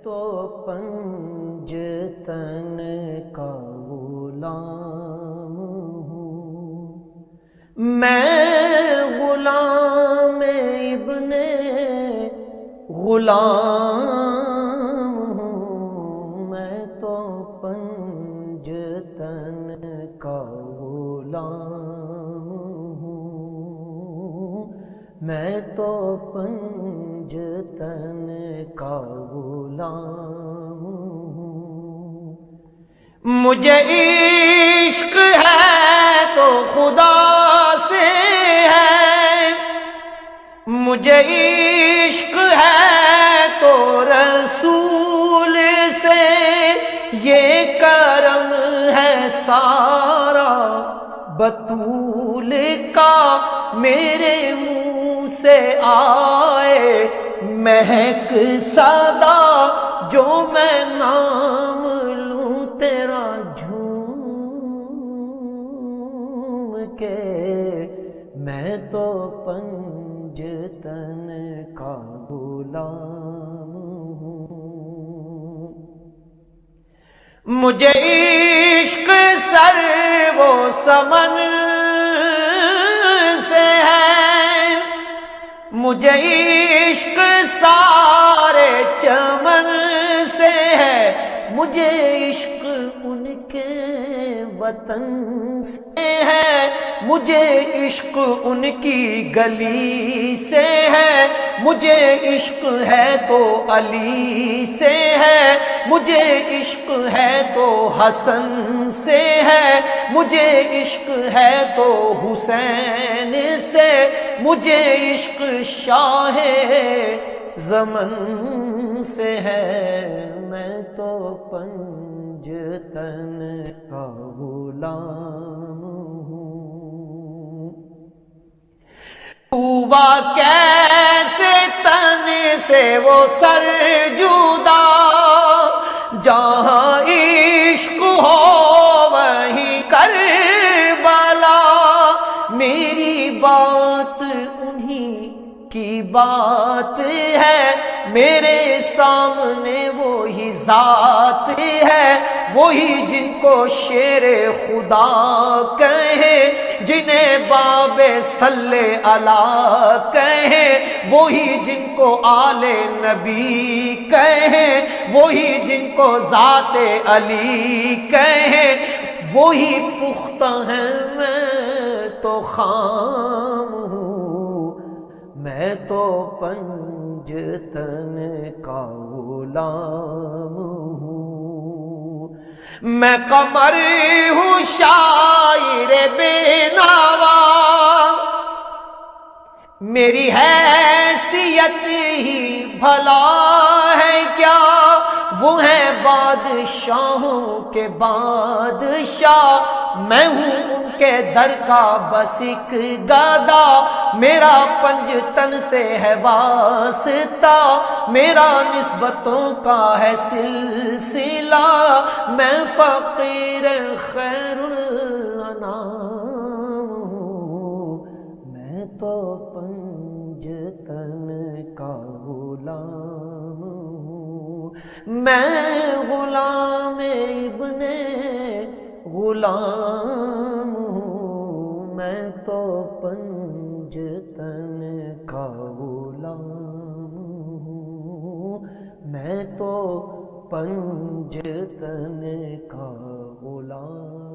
تو پنجتن کا غلام ہوں، میں غلام ابن غلام ہوں، میں تو پنجتن کا غلام ہوں، میں تو پنجتن کا غلام ہوں۔ مجھے عشق ہے تو خدا سے ہے، مجھے عشق ہے تو رسول سے، یہ کرم ہے سارا بطول کا، میرے منہ سے آئے مہک صدا، جو میں نام لوں تیرا جھوم کے، میں تو پنجتن کا غلام ہوں۔ مجھے عشق سر و سمن سے ہے، مجھے عشق سارے چمن سے ہے، مجھے عشق ان کے وطن سے ہے، مجھے عشق ان کی گلی سے ہے، مجھے عشق ہے تو علی سے ہے، مجھے عشق ہے تو حسن سے ہے، مجھے عشق ہے تو حسین سے، مجھے عشق شاہ زمن سے ہے، میں تو پنجتن کا غلام ہوں۔ ہوا کیسے تن سے وہ سر جدا، جہاں عشق ہو وہیں کربلا، میری بات انہی کی بات ہے، میرے سامنے وہی ذات ہے، وہی جن کو شیر خدا کہیں، جنہیں باب صلی اللہ کہیں، وہی جن کو آل نبی کہیں، وہی جن کو ذات علی کہیں، وہی پختہ ہیں، میں تو خام ہوں، میں تو پنجتن کا غلام ہوں۔ میں قمر ہوں شاعر بے نوا، میری حیثیت ہی بھلا ہے کیا، وہ ہیں بادشاہوں کے بادشاہ، میں ہوں ان کے در کا بس ایک گدا، میرا پنجتن سے ہے واسطہ، میرا نسبتوں کا ہے سلسلہ، میں فقیر خیر الانام ہوں، میں تو پنجتن کا غلام ہوں، میں غلام ابن غلام ہوں، میں تو پنجتن کا غلام ہوں، میں تو پنجتن کا غلام